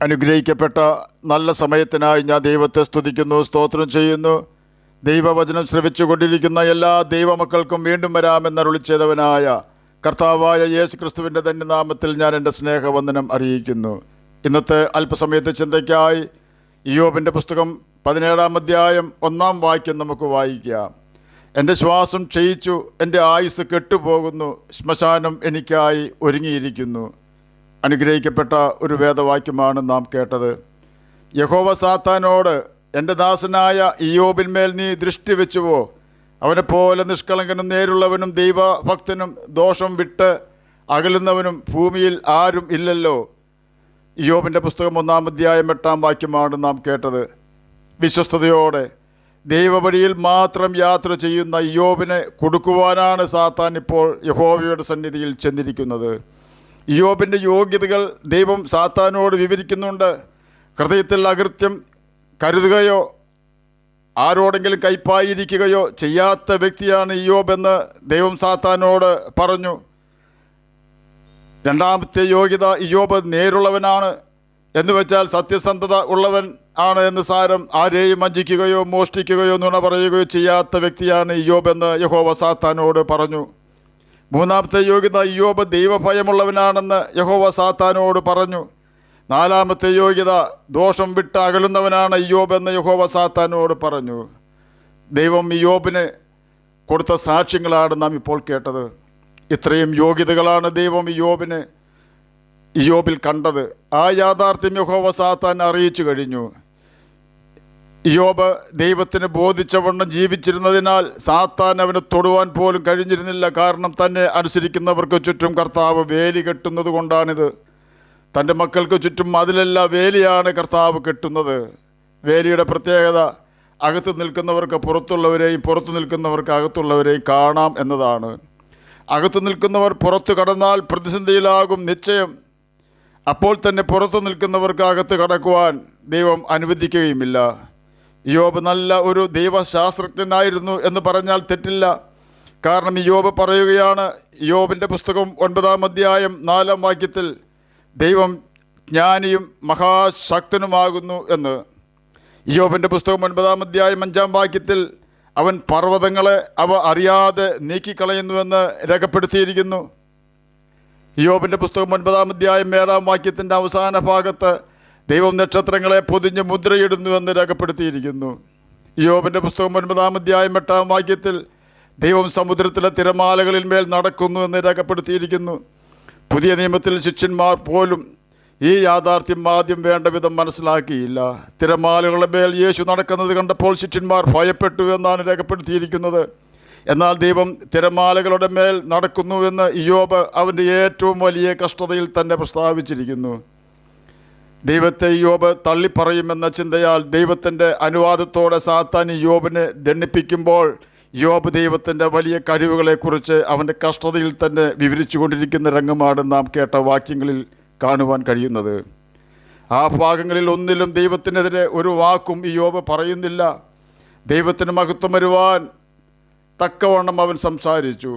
അനുഗ്രഹിക്കപ്പെട്ട നല്ല സമയത്തിനായി ഞാൻ ദൈവത്തെ സ്തുതിക്കുന്നു, സ്തോത്രം ചെയ്യുന്നു. ദൈവവചനം ശ്രവിച്ചുകൊണ്ടിരിക്കുന്ന എല്ലാ ദൈവമക്കൾക്കും വീണ്ടും വരാമെന്നരുളി ചെയ്തവനായ കർത്താവായ യേശു ക്രിസ്തുവിൻ്റെ തന്നെ നാമത്തിൽ ഞാൻ എൻ്റെ സ്നേഹവന്ദനം അറിയിക്കുന്നു. ഇന്നത്തെ അല്പസമയത്തെ ചിന്തയ്ക്കായി ഇയ്യോബിൻ്റെ പുസ്തകം 17-ാം അധ്യായം 1-ാം വാക്യം നമുക്ക് വായിക്കാം. എൻ്റെ ശ്വാസം ക്ഷയിച്ചു, എൻ്റെ ആയുസ് കെട്ടുപോകുന്നു, ശ്മശാനം എനിക്കായി ഒരുങ്ങിയിരിക്കുന്നു. അനുഗ്രഹിക്കപ്പെട്ട ഒരു വേദവാക്യമാണ് നാം കേട്ടത്. യഹോവ സാത്താനോട്, എൻ്റെ ദാസനായ ഇയ്യോബിന്മേൽ നീ ദൃഷ്ടി വെച്ചുവോ? അവനെപ്പോലെ നിഷ്കളങ്കനും നേരുള്ളവനും ദൈവഭക്തനും ദോഷം വിട്ട് അകലുന്നവനും ഭൂമിയിൽ ആരും ഇല്ലല്ലോ. ഇയ്യോബിൻ്റെ പുസ്തകം 1-ാം അധ്യായം 8-ാം വാക്യമാണ് നാം കേട്ടത്. വിശ്വസ്തയോടെ ദൈവവഴിയിൽ മാത്രം യാത്ര ചെയ്യുന്ന ഇയ്യോബിനെ കൊടുക്കുവാനാണ് സാത്താൻ ഇപ്പോൾ യഹോവയുടെ സന്നിധിയിൽ ചെന്നിരിക്കുന്നത്. ഇയ്യോബിൻ്റെ യോഗ്യതകൾ ദൈവം സാത്താനോട് വിവരിക്കുന്നുണ്ട്. ഹൃദയത്തിൽ അകൃത്യം കരുതുകയോ ആരോടെങ്കിലും കൈപ്പായിരിക്കുകയോ ചെയ്യാത്ത വ്യക്തിയാണ് ഇയ്യോബ് എന്ന് ദൈവം സാത്താനോട് പറഞ്ഞു. രണ്ടാമത്തെ യോഗ്യത, ഇയ്യോബ് നേരുള്ളവനാണ് എന്ന് വെച്ചാൽ സത്യസന്ധത ഉള്ളവൻ ആണ് എന്ന് സാരം. ആരെയും വഞ്ചിക്കുകയോ മോഷ്ടിക്കുകയോ നുണ പറയുകയോ ചെയ്യാത്ത വ്യക്തിയാണ് ഇയ്യോബ് എന്ന് യഹോവ സാത്താനോട് പറഞ്ഞു. മൂന്നാമത്തെ യോഗ്യത, ഇയ്യോബ് ദൈവഭയമുള്ളവനാണെന്ന് യഹോവ സാത്താനോട് പറഞ്ഞു. നാലാമത്തെ യോഗ്യത, ദോഷം വിട്ട് അകലുന്നവനാണ് ഇയ്യോബ് എന്ന് യഹോവ സാത്താനോട് പറഞ്ഞു. ദൈവം ഇയ്യോബിന് കൊടുത്ത സാക്ഷ്യങ്ങളാണ് നാം ഇപ്പോൾ കേട്ടത്. ഇത്രയും യോഗ്യതകളാണ് ദൈവം ഇയ്യോബിൽ കണ്ടത്. ആ യാഥാർത്ഥ്യം യഹോവ സാത്താൻ അറിയിച്ചു കഴിഞ്ഞു. ഇയ്യോബ് ദൈവത്തിന് ബോധിച്ചവണ്ണം ജീവിച്ചിരുന്നതിനാൽ സാത്താൻ അവന് തൊടുവാൻ പോലും കഴിഞ്ഞിരുന്നില്ല. കാരണം തന്നെ അനുസരിക്കുന്നവർക്ക് ചുറ്റും കർത്താവ് വേലി കെട്ടുന്നത് കൊണ്ടാണിത്. തൻ്റെ മക്കൾക്ക് ചുറ്റും അതിലെല്ലാം വേലിയാണ് കർത്താവ് കെട്ടുന്നത്. വേലിയുടെ പ്രത്യേകത അകത്ത് നിൽക്കുന്നവർക്ക് പുറത്തുള്ളവരെയും പുറത്തു നിൽക്കുന്നവർക്ക് അകത്തുള്ളവരെയും കാണാം എന്നതാണ്. അകത്ത് നിൽക്കുന്നവർ പുറത്തു കടന്നാൽ പ്രതിസന്ധിയിലാകും നിശ്ചയം. അപ്പോൾ തന്നെ പുറത്തു നിൽക്കുന്നവർക്ക് അകത്ത് കടക്കുവാൻ ദൈവം അനുവദിക്കുകയുമില്ല. ഇയ്യോബ് നല്ല ഒരു ദൈവശാസ്ത്രജ്ഞനായിരുന്നു എന്ന് പറഞ്ഞാൽ തെറ്റില്ല. കാരണം ഇയ്യോബ് പറയുകയാണ്, ഇയ്യോബിൻ്റെ പുസ്തകം 9-ാം അധ്യായം 4-ാം വാക്യത്തിൽ, ദൈവം ജ്ഞാനിയും മഹാശക്തനുമാകുന്നു എന്ന്. ഇയ്യോബിൻ്റെ പുസ്തകം 9-ാം അധ്യായം 5-ാം വാക്യത്തിൽ, അവൻ പർവ്വതങ്ങളെ അവ അറിയാതെ നീക്കിക്കളയുന്നുവെന്ന് രേഖപ്പെടുത്തിയിരിക്കുന്നു. ഇയ്യോബിൻ്റെ പുസ്തകം 9-ാം അധ്യായം 7-ാം വാക്യത്തിൻ്റെ അവസാന ഭാഗത്ത്, ദൈവം നക്ഷത്രങ്ങളെ പൊതിഞ്ഞ് മുദ്രയിടുന്നുവെന്ന് രേഖപ്പെടുത്തിയിരിക്കുന്നു. ഇയ്യോബിൻ്റെ പുസ്തകം 9-ാം അധ്യായം 8-ാം വാക്യത്തിൽ, ദൈവം സമുദ്രത്തിലെ തിരമാലകളിൽ മേൽ നടക്കുന്നു എന്ന് രേഖപ്പെടുത്തിയിരിക്കുന്നു. പുതിയ നിയമത്തിൽ ശിഷ്യന്മാർ പോലും ഈ യാഥാർത്ഥ്യം ആദ്യം വേണ്ട വിധം മനസ്സിലാക്കിയില്ല. തിരമാലകളുടെ മേൽ യേശു നടക്കുന്നത് കണ്ടപ്പോൾ ശിഷ്യന്മാർ ഭയപ്പെട്ടു എന്നാണ് രേഖപ്പെടുത്തിയിരിക്കുന്നത്. എന്നാൽ ദൈവം തിരമാലകളുടെ മേൽ നടക്കുന്നുവെന്ന് ഇയ്യോബ് അവൻ്റെ ഏറ്റവും വലിയ കഷ്ടതയിൽ തന്നെ പ്രസ്താവിച്ചിരിക്കുന്നു. ദൈവത്തെ ഇയ്യോബ് തള്ളിപ്പറയുമെന്ന ചിന്തയാൽ ദൈവത്തിൻ്റെ അനുവാദത്തോടെ സാത്താൻ ഇയ്യോബിനെ ദണ്ഡിപ്പിക്കുമ്പോൾ ഇയ്യോബ് ദൈവത്തിൻ്റെ വലിയ കഴിവുകളെക്കുറിച്ച് അവൻ്റെ കഷ്ടതയിൽ തന്നെ വിവരിച്ചു കൊണ്ടിരിക്കുന്ന രംഗമാണ് നാം കേട്ട വാക്യങ്ങളിൽ കാണുവാൻ കഴിയുന്നത്. ആ ഭാഗങ്ങളിൽ ഒന്നിലും ദൈവത്തിനെതിരെ ഒരു വാക്കും ഇയ്യോബ് പറയുന്നില്ല. ദൈവത്തിന് മഹത്വം വരുവാൻ തക്കവണ്ണം അവൻ സംസാരിച്ചു.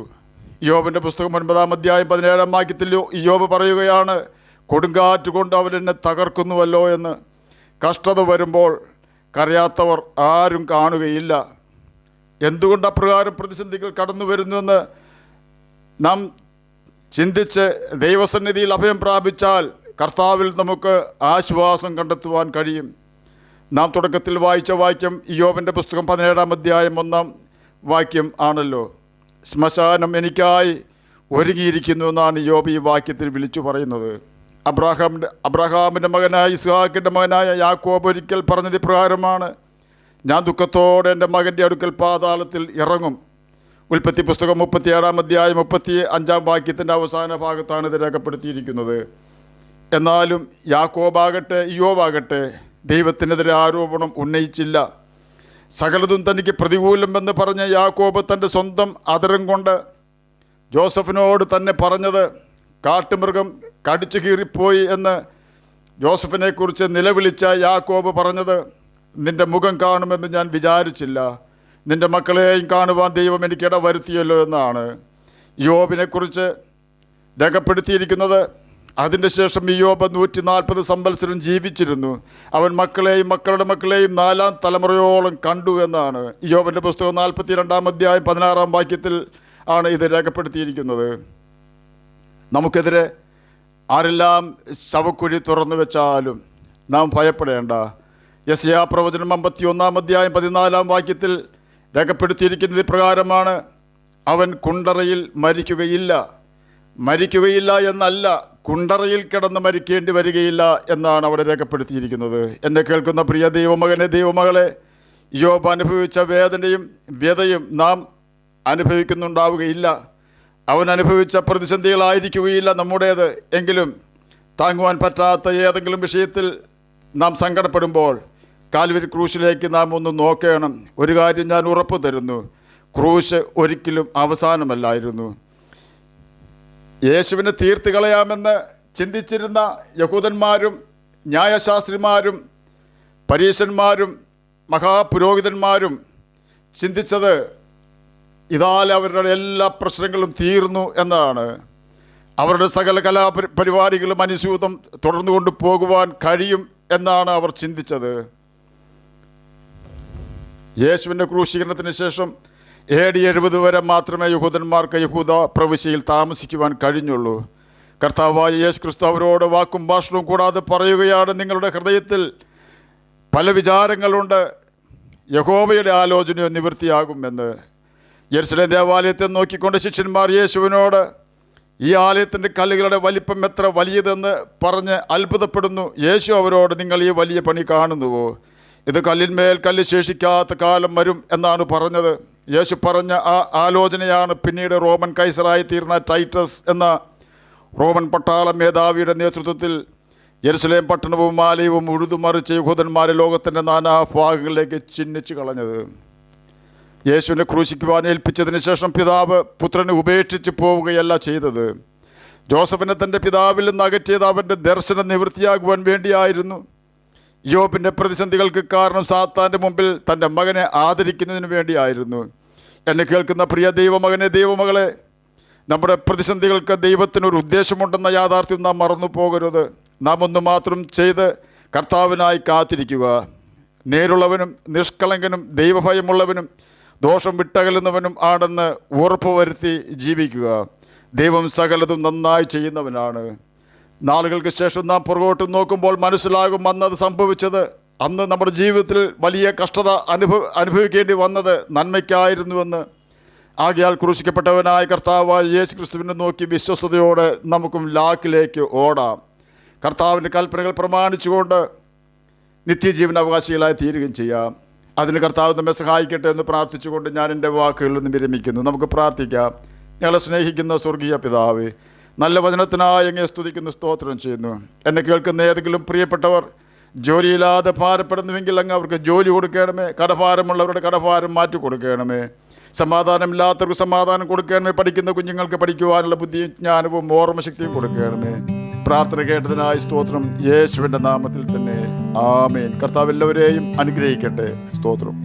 ഇയ്യോബിൻ്റെ പുസ്തകം 9-ാം അധ്യായം 17-ാം വാക്യത്തിൽ ഇയ്യോബ് പറയുകയാണ്, കൊടുങ്കാറ്റ് കൊണ്ട് അവൻ എന്നെ തകർക്കുന്നുവല്ലോ എന്ന്. കഷ്ടത വരുമ്പോൾ കരയാത്തവർ ആരും കാണുകയില്ല. എന്തുകൊണ്ട് അപ്രകാരം പ്രതിസന്ധികൾ കടന്നു വരുന്നുവെന്ന് നാം ചിന്തിച്ച് ദൈവസന്നിധിയിൽ അഭയം പ്രാപിച്ചാൽ കർത്താവിൽ നമുക്ക് ആശ്വാസം കണ്ടെത്തുവാൻ കഴിയും. നാം തുടക്കത്തിൽ വായിച്ച വാക്യം ഇയ്യോബിൻ്റെ പുസ്തകം 17-ാം അധ്യായം 1-ാം വാക്യം ആണല്ലോ. ശ്മശാനം എനിക്കായി ഒരുങ്ങിയിരിക്കുന്നു എന്നാണ് ഇയ്യോബ് ഈ വാക്യത്തിൽ വിളിച്ചു പറയുന്നത്. അബ്രഹാമിൻ്റെ മകനായ ഇസ്ഹാക്കിൻ്റെ മകനായ യാക്കോബ് ഒരിക്കൽ പറഞ്ഞത് ഇപ്രകാരമാണ്, ഞാൻ ദുഃഖത്തോടെ എൻ്റെ മകൻ്റെ അടുക്കൽ പാതാളത്തിൽ ഇറങ്ങും. ഉൽപ്പത്തി പുസ്തകം 37-ാം അധ്യായം 35-ാം വാക്യത്തിൻ്റെ അവസാന ഭാഗത്താണ് ഇത് രേഖപ്പെടുത്തിയിരിക്കുന്നത്. എന്നാലും യാക്കോബാകട്ടെ ഇയ്യോബാകട്ടെ ദൈവത്തിനെതിരെ ആരോപണം ഉന്നയിച്ചില്ല. സകലതും തനിക്ക് പ്രതികൂലമെന്ന് പറഞ്ഞ യാക്കോബ് തൻ്റെ സ്വന്തം അതരം കൊണ്ട് ജോസഫിനോട് തന്നെ പറഞ്ഞത്, കാട്ടുമൃഗം കടിച്ചു കീറിപ്പോയി എന്ന് ജോസഫിനെക്കുറിച്ച് നിലവിളിച്ച യാക്കോബ് പറഞ്ഞത്, നിൻ്റെ മുഖം കാണുമെന്ന് ഞാൻ വിചാരിച്ചില്ല, നിൻ്റെ മക്കളെയും കാണുവാൻ ദൈവം എനിക്കിട വരുത്തിയല്ലോ എന്നാണ്. യോബിനെക്കുറിച്ച് രേഖപ്പെടുത്തിയിരിക്കുന്നത് അതിൻ്റെ ശേഷം ഇയ്യോബ് 140 സംവത്സരം ജീവിച്ചിരുന്നു. അവൻ മക്കളെയും മക്കളുടെ മക്കളെയും 4ാം തലമുറയോളം കണ്ടു എന്നാണ് ഇയ്യോബിൻ്റെ പുസ്തകം 42-ാം അധ്യായം 16-ാം വാക്യത്തിൽ ആണ് ഇത് രേഖപ്പെടുത്തിയിരിക്കുന്നത്. നമുക്കെതിരെ ആരെല്ലാം ശവക്കുഴി തുറന്നു വെച്ചാലും നാം ഭയപ്പെടേണ്ട. യെശയ്യാ പ്രവചനം 51-ാം അധ്യായം 14-ാം വാക്യത്തിൽ രേഖപ്പെടുത്തിയിരിക്കുന്നത് ഇപ്രകാരമാണ്: അവൻ കുണ്ടറയിൽ മരിക്കുകയില്ല എന്നല്ല, കുണ്ടറയിൽ കിടന്ന് മരിക്കേണ്ടി വരികയില്ല എന്നാണ് അവിടെ രേഖപ്പെടുത്തിയിരിക്കുന്നത്. എന്നെ കേൾക്കുന്ന പ്രിയ ദൈവമകനെ, ദൈവമകളെ, ഇയ്യോബ് അനുഭവിച്ച വേദനയും വ്യതയും നാം അനുഭവിക്കുന്നുണ്ടാവുകയില്ല. അവൻ അനുഭവിച്ച പ്രതിസന്ധികളായിരിക്കുകയില്ല നമ്മുടേത്. എങ്കിലും താങ്ങുവാൻ പറ്റാത്ത ഏതെങ്കിലും വിഷയത്തിൽ നാം സങ്കടപ്പെടുമ്പോൾ കാൽവരി ക്രൂശിലേക്ക് നാം ഒന്ന് നോക്കണം. ഒരു കാര്യം ഞാൻ ഉറപ്പ് തരുന്നു: ക്രൂശ് ഒരിക്കലും അവസാനമല്ലായിരുന്നു. യേശുവിനെ തീർത്ത് കളയാമെന്ന് ചിന്തിച്ചിരുന്ന യഹൂദന്മാരും ന്യായശാസ്ത്രിമാരും പരീശന്മാരും മഹാപുരോഹിതന്മാരും ചിന്തിച്ചത് ഇതാൽ അവരുടെ എല്ലാ പ്രശ്നങ്ങളും തീർന്നു എന്നാണ്. അവരുടെ സകല കലാപരിപാടികളും അനുസ്യൂതം തുടർന്നു കൊണ്ട് പോകുവാൻ കഴിയും എന്നാണ് അവർ ചിന്തിച്ചത്. യേശുവിൻ്റെ ക്രൂശീകരണത്തിന് ശേഷം AD 70 വരെ മാത്രമേ യഹൂദന്മാർക്ക് യഹൂദ പ്രവിശ്യയിൽ താമസിക്കുവാൻ കഴിഞ്ഞുള്ളൂ. കർത്താവായ യേശു ക്രിസ്തു അവരോട് വാക്കും ഭാഷണവും കൂടാതെ പറയുകയാണ്: നിങ്ങളുടെ ഹൃദയത്തിൽ പല വിചാരങ്ങളുണ്ട്, യഹോവയുടെ ആലോചനയോ നിവൃത്തിയാകുമെന്ന്. യെരുശലേം ദേവാലയത്തെ നോക്കിക്കൊണ്ട് ശിഷ്യന്മാർ യേശുവിനോട് ഈ ആലയത്തിൻ്റെ കല്ലുകളുടെ വലിപ്പം എത്ര വലിയതെന്ന് പറഞ്ഞ് അത്ഭുതപ്പെടുന്നു. യേശു അവരോട്: നിങ്ങൾ ഈ വലിയ പണി കാണുന്നുവോ? ഇത് കല്ലിന്മേൽ കല്ല് ശേഷിക്കാത്ത കാലം വരും എന്നാണ് പറഞ്ഞത്. യേശു പറഞ്ഞ ആ ആലോചനയാണ് പിന്നീട് റോമൻ കൈസറായി തീർന്ന ടൈറ്റസ് എന്ന റോമൻ പട്ടാള മേധാവിയുടെ നേതൃത്വത്തിൽ യെരുശലേം പട്ടണവും ആലയവും ഉഴുതുമറിച്ച് യഹൂദന്മാരെ ലോകത്തിൻ്റെ നാനാഭാഗങ്ങളിലേക്ക് ചിഹ്നിച്ചു കളഞ്ഞത്. യേശുവിനെ ക്രൂശിക്കുവാൻ ഏൽപ്പിച്ചതിന് ശേഷം പിതാവ് പുത്രനെ ഉപേക്ഷിച്ച് പോവുകയല്ല ചെയ്തത്. ജോസഫിനെ തൻ്റെ പിതാവിൽ നിന്ന് അകറ്റിയത് അവൻ്റെ ദർശനം നിവൃത്തിയാകുവാൻ വേണ്ടിയായിരുന്നു. യോബിൻ്റെ പ്രതിസന്ധികൾക്ക് കാരണം സാത്താൻ്റെ മുമ്പിൽ തൻ്റെ മകനെ ആദരിക്കുന്നതിന് വേണ്ടിയായിരുന്നു. എന്നെ കേൾക്കുന്ന പ്രിയ ദൈവമകനെ, ദൈവമകളെ, നമ്മുടെ പ്രതിസന്ധികൾക്ക് ദൈവത്തിനൊരു ഉദ്ദേശമുണ്ടെന്ന യാഥാർത്ഥ്യം നാം മറന്നു പോകരുത്. നാം ഒന്ന് മാത്രം ചെയ്ത് കർത്താവിനായി കാത്തിരിക്കുക. നേരുള്ളവനും നിഷ്കളങ്കനും ദൈവഭയമുള്ളവനും ദോഷം വിട്ടകലുന്നവനും ആണെന്ന് ഉറപ്പുവരുത്തി ജീവിക്കുക. ദൈവം സകലതും നന്നായി ചെയ്യുന്നവനാണ്. നാളുകൾക്ക് ശേഷം നാം പുറകോട്ട് നോക്കുമ്പോൾ മനസ്സിലാകും അന്നത് സംഭവിച്ചത്, അന്ന് നമ്മുടെ ജീവിതത്തിൽ വലിയ കഷ്ടത അനുഭവിക്കേണ്ടി വന്നത് നന്മയ്ക്കായിരുന്നുവെന്ന്. ആകയാൽ ക്രൂശിക്കപ്പെട്ടവനായ കർത്താവായ യേശു ക്രിസ്തുവിനെ നോക്കി വിശ്വസ്തയോടെ നമുക്കും ലാക്കിലേക്ക് ഓടാം. കർത്താവിൻ്റെ കൽപ്പനകൾ പ്രമാണിച്ചുകൊണ്ട് നിത്യജീവൻ അവകാശികളായി തീരുകയും ചെയ്യാം. അതിന് കർത്താവ് നമ്മെ സഹായിക്കട്ടെ എന്ന് പ്രാർത്ഥിച്ചുകൊണ്ട് ഞാൻ എൻ്റെ വാക്കുകളിൽ നിന്ന് വിരമിക്കുന്നു. നമുക്ക് പ്രാർത്ഥിക്കാം. ഞങ്ങളെ സ്നേഹിക്കുന്ന സ്വർഗീയ പിതാവേ, നല്ല വചനത്തിനായി അങ്ങയെ സ്തുതിക്കുന്നു, സ്തോത്രം ചെയ്യുന്നു. എന്നെ കേൾക്കുന്ന ഏതെങ്കിലും പ്രിയപ്പെട്ടവർ ജോലിയില്ലാതെ ഭാരപ്പെടുന്നുവെങ്കിൽ അങ്ങ് അവർക്ക് ജോലി കൊടുക്കണമേ. കടഭാരമുള്ളവരുടെ കടഭാരം മാറ്റി കൊടുക്കണമേ. സമാധാനമില്ലാത്തവർക്ക് സമാധാനം കൊടുക്കണമേ. പഠിക്കുന്ന കുഞ്ഞുങ്ങൾക്ക് പഠിക്കുവാനുള്ള ബുദ്ധിയും ജ്ഞാനവും ഓർമ്മശക്തിയും കൊടുക്കണമേ. പ്രാർത്ഥന കേട്ടതിനായി സ്തോത്രം. യേശുവിൻ്റെ നാമത്തിൽ തന്നെ ആമേൻ. കർത്താവ് എല്ലാവരെയും അനുഗ്രഹിക്കട്ടെ. സ്തോത്രം.